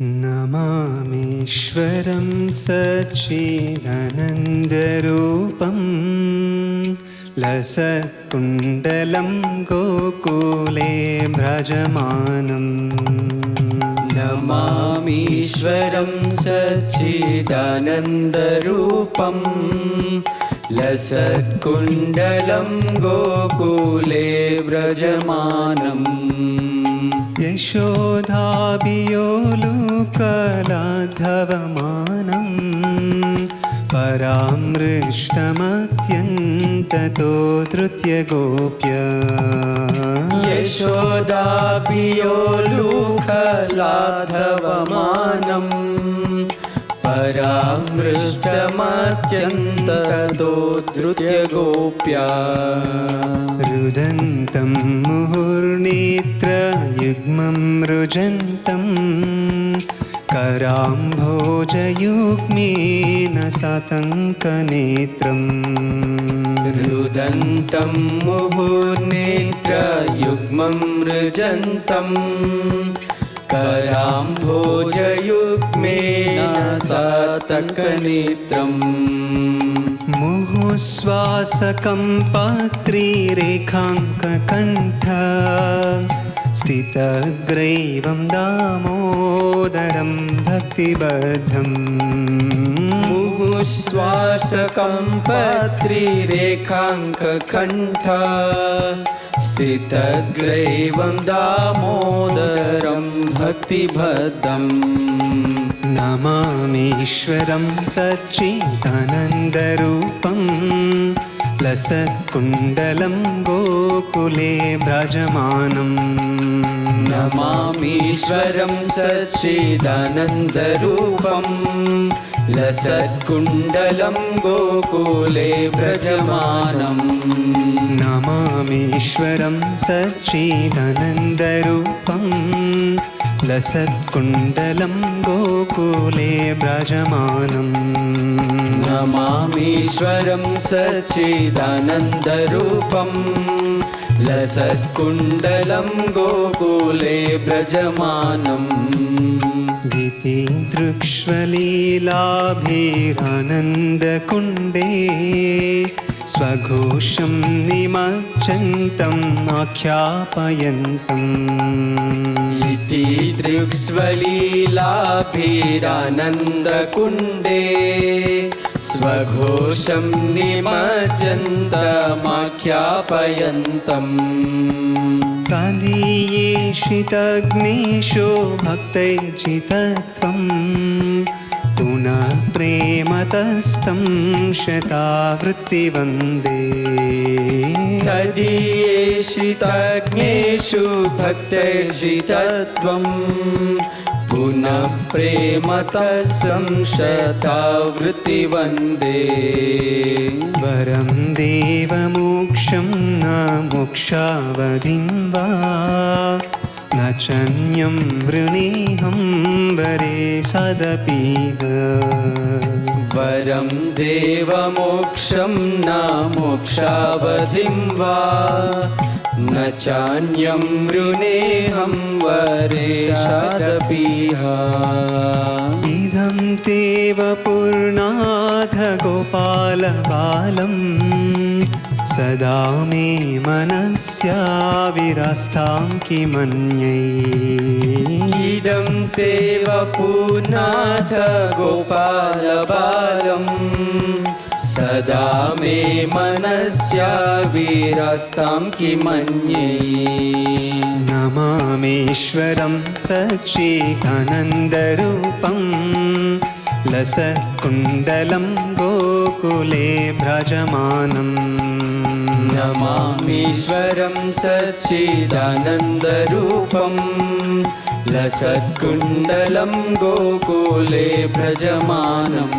नमामीश्वरं सच्चिदानन्दरूपं लसत्कुण्डलं गोकुले भ्राजमानम्। नमामीश्वरं सच्चिदानन्दरूपं लसत्कुण्डलं गोकुले व्रजमानम्। यशोधाभियोलुकलाधवमानं परामृष्टमत्यन्ततो धृत्य गोप्य। यशोदाभियोलुकलाधवमानं परामृष्टमत्यन्ततो धृत्य गोप्या। रुदन्तं मुहुर्नेत्रयुग्मं रुजन्तं कराम्भोजयुग्मेन सातङ्कनेत्रम्। रुदन्तं मुहुर्नेत्रयुग्मं रुजन्तं कराम्भोजयुग्मेन सातङ्कनेत्रम्। मुहुःश्वासकम्पत्रिरेखाङ्ककण्ठ स्थितग्रैवं दामोदरं भक्तिबद्धम्। मुहुःश्वासकम्पत्रिरेखाङ्ककण्ठ स्थितग्रैवं दामोदरं भक्तिबद्धम्। नमामीश्वरं सच्चिदानन्दरूपं लसत्कुण्डलं गोकुले भ्राजमानम्। नमामीश्वरं सच्चिदानन्दरूपं लसत्कुण्डलं गोकुले व्रजमानम्। नमामीश्वरं सच्चिदानन्दरूपं लसत्कुण्डलं गोकुले भ्राजमानम्। नमामीश्वरं सच्चिदानन्दरूपं लसत्कुण्डलं गोकुले व्रजमानम्। दितिदृक्ष्वलीलाभिरानन्दकुण्डे स्वघोषं निमज्जन्तम् आख्यापयन्तम्। इति दृक्स्वलीलाभिरानन्दकुण्डे स्वघोषं निमज्जन्तमाख्यापयन्तम्। तदीयेषितग्नेषु भक्तैर्जितत्वं पुनः प्रेमतस्तं शतावृत्तिवन्दे। तदीयेषितज्ञेषु भक्तैर्जितत्वं पुनः प्रेमतस्तं शतावृत्तिवन्दे। वरं देवमोक्षं न मोक्षावधिं वा न चान्यं वृणीहं वरे सदपीह। वरं देवमोक्षं न मोक्षावधिं वा न चान्यं वृणेऽहं वरेशादपीह। इदं तेव पूर्णाथ गोपालबालं सदा मे मनस्याविरास्तां किमन्यै। इदं तेव पूर्णाथ गोपालबालं सदा मे मनस्याविरास्तां किमन्यै। नमामीश्वरं सच्चिदानन्दरूपं लसत्कुण्डलं गोकुले भ्राजमानम्। नमामीश्वरं सच्चिदानन्दरूपं लसत्कुण्डलं गोकुले भ्रजमानम्।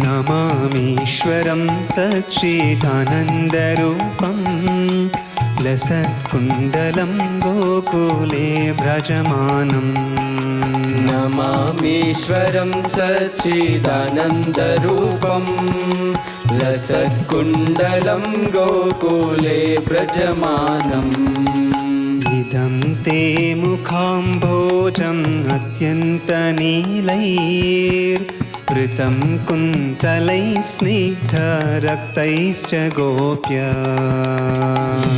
नमामीश्वरं सच्चिदानन्दरूपं लसत्कुण्डलं गोकुले भ्राजमानम्। नमामीश्वरं सच्चिदानन्दरूपं लसत्कुण्डलं गोकुले व्रजमानम्। इदं ते मुखाम्भोजम् अत्यन्तनीलैर्वृतं कुन्तलैः स्निग्धरक्तैश्च गोप्य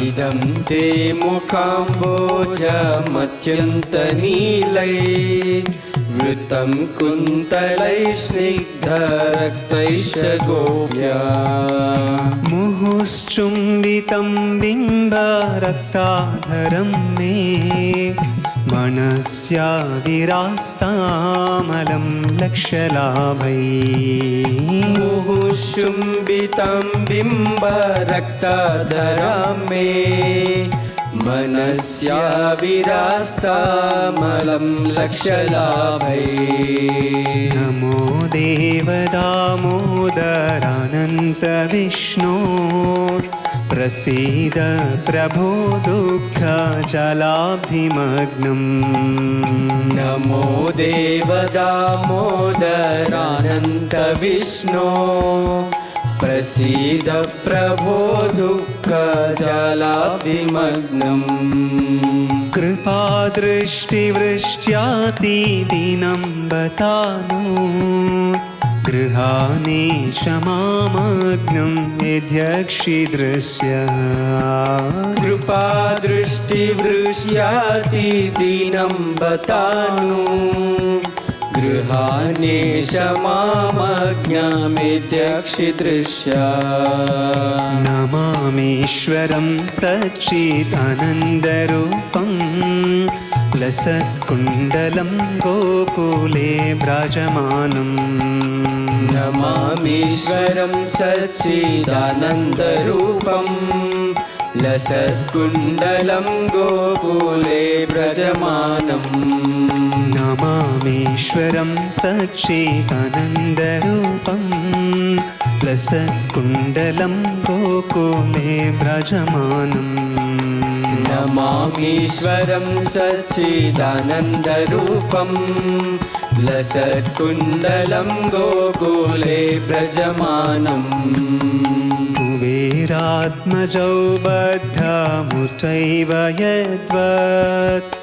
इदं ते मुखाम्भोजमत्यन्तनीलैर्वृतं कुन्तलैः स्निग्धरक्तैश्च गोप्य मुहुश्चुम्बितं बिम्बरक्ताधरं मे मनस्याविरास्तामलं लक्ष्यलाभैः मुहुश्चुम्बितं बिम्बरक्ताधरं मे मनस्याविरास्तामलं लक्ष्यलाभैः नमो देवदामोदरानन्तविष्णो प्रसीद प्रभो दुःखजलाब्धिमग्नम् नमो देवदामोदरानन्तविष्णो प्रसीद प्रभो दुःखजलाब्धिमग्नम् कृपादृष्टिवृष्ट्यातिदीनं बतानो गृहानेशमामग्नं यद्यक्षिदृश्य कृपादृष्टिवृष्ट्यातिदीनं बतानु गृहानेशमामज्ञामेत्यक्षिदृश्य नमामीश्वरं सच्चिदानन्दरूपं लसत्कुण्डलं गोकुले व्राजमानम् नमामीश्वरं सच्चिदानन्दरूपं लसत्कुण्डलं गोकुले व्रजमानम् नमामीश्वरं सच्चिदानन्दरूपं लसत्कुण्डलं गोकुले व्रजमानम् नमामीश्वरं सच्चिदानन्दरूपं लसत्कुण्डलं गोकुले व्रजमानम् कुबेरात्मजौ बद्धमुचैव यद्वत्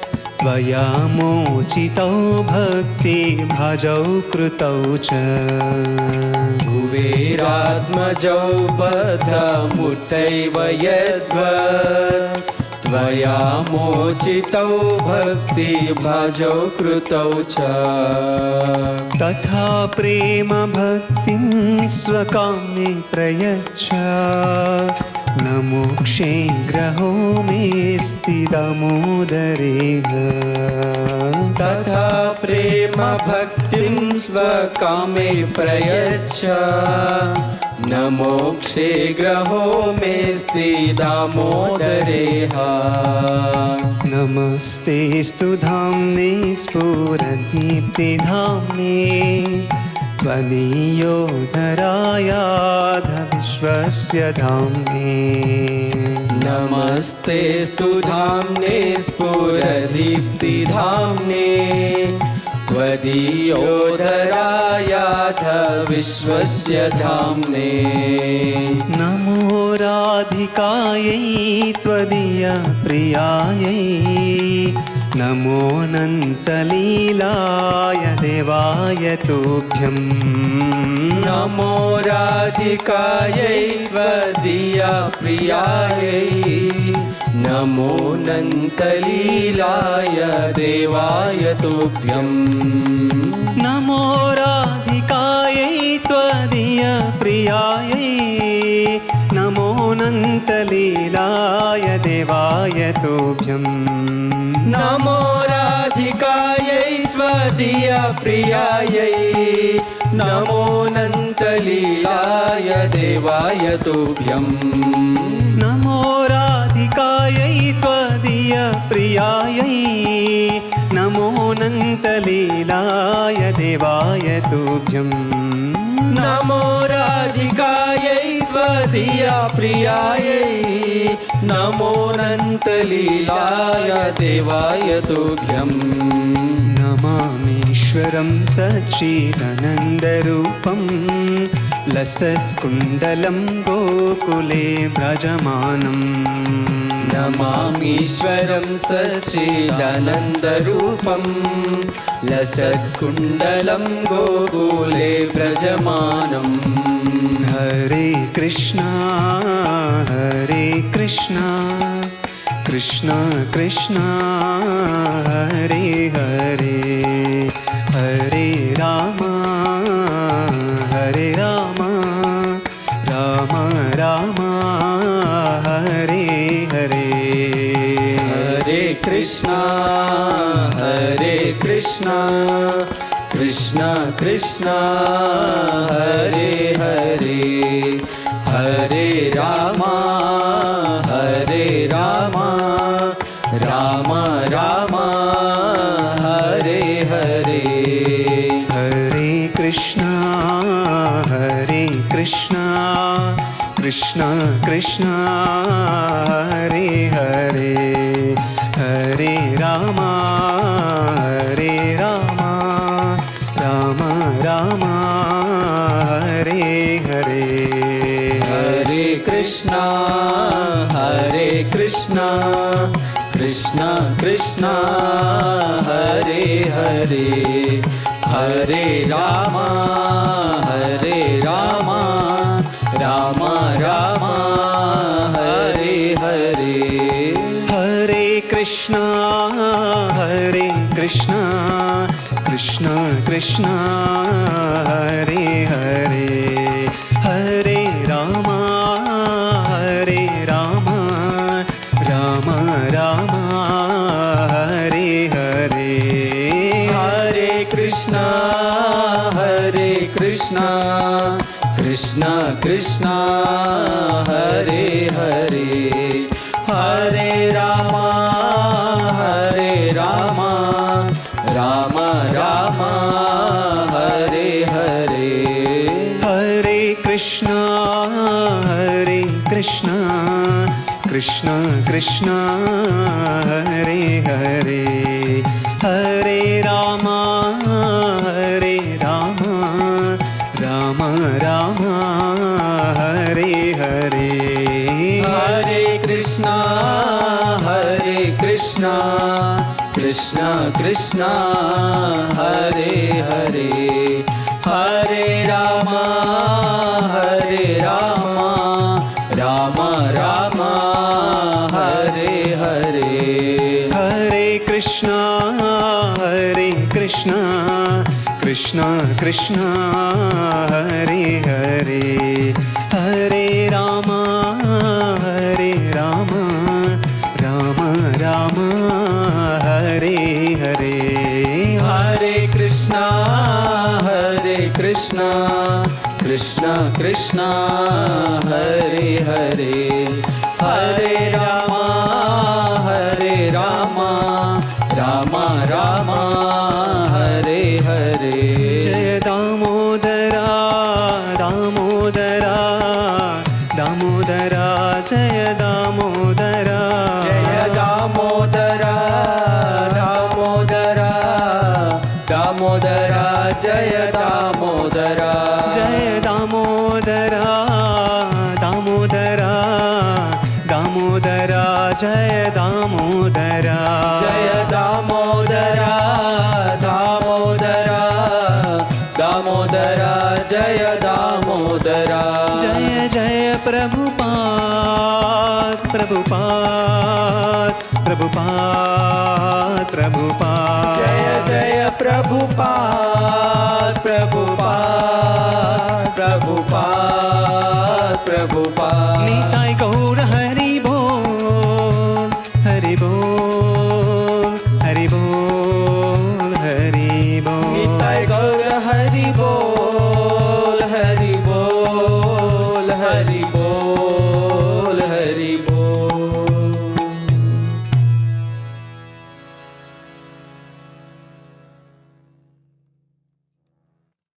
त्वया मोचितौ भक्तिभाजौ कृतौ च कुबेरात्मजौ बद्धमुचैव यद्वत् त्वया मोचितौ भक्तिभाजौ कृतौ च तथा प्रेम भक्तिं स्वकाम्ये प्रयच्छ न मोक्षे ग्रहो मेऽस्ति दामोदरेह तथा प्रेम भक्तिं स्वकामे प्रयच्छ न मोक्षे ग्रहो मेऽस्ति दामोदरेह नमस्ते स्तु धाम्ने स्फुरदीप्तिधाम्ने त्वदीयोदरायाध विश्वस्य धाम्ने नमस्तेस्तु धाम्ने स्फुरदीप्तिधाम्ने त्वदीयोदरायाथ विश्वस्य धाम्ने नमो राधिकायै त्वदीयप्रियायै नमोऽनन्तलीलाय देवाय तुभ्यं नमो राधिकायै त्वदीयप्रियायै नमोऽनन्तलीलाय देवाय तुभ्यं नमो राधिकायै त्वदीयप्रियायै नमोऽनन्तलीलाय देवाय तुभ्यं नमो राधिकायै त्वदीयप्रियायै नमोऽनन्तलीलाय देवाय तुभ्यं नमो राधिकायै त्वदीयप्रियायै नमोऽनन्तलीलाय देवाय तुभ्यं नमो राधिकायै त्वदीयप्रियायै नमोऽनन्तलीलाय देवाय तुभ्यं नमामीश्वरं सच्चिदानन्दरूपं लसत्कुण्डलं गोकुले व्रजमानम् नमामीश्वरं सच्चिदानन्दरूपं लसत्कुण्डलं गोकुले व्रजमानम् हरे कृष्णा कृष्णा कृष्णा हरे हरे हरे राम राम राम हरे हरे हरे कृष्णा कृष्णा कृष्णा हरे हरे हरे राम राम राम हरे हरे हरे कृष्णा कृष्णा कृष्णा हरे हरे हरे राम राम राम हरे हरे हरे कृष्णा कृष्णा कृष्णा हरे हरे हरे राम राम राम हरे हरे हरे कृष्णा कृष्णा कृष्णा हरे हरे हरे राम राम राम हरे हरे हरे कृष्णा कृष्णा कृष्णा हरे हरे हरे राम राम राम हरे हरे हरे कृष्णा कृष्णा कृष्णा हरे हरे हरे राम राम राम हरे हरे हरे कृष्णा कृष्णा कृष्णा हरे हरे हरे राम राम राम हरे हरे हरे कृष्णा कृष्णा कृष्णा हरे हरे हरे राम राम राम हरे हरे हरे कृष्णा कृष्णा कृष्णा हरे हरे हरे राम राम राम हरे हरे जय दामोदरा दामोदरा दामोदरा जय दामोदरा जय दामोदरा दामोदरा दामोदरा जय दामोदरा जय दामोदरा दामोदरा दामोदरा जय दामोदरा जय दामोदरा दामोदरा दामोदरा जय दामोदरा जय जय प्रभुपाद प्रभुपाद प्रभुपाद प्रभुपाद जय जय प्रभुपाद प्रभुपाद प्रभुपाद प्रभुपाद निताय गौर हरि बोल हरि बोल हरि बोल हरि बोल निताय गौर हरि बोल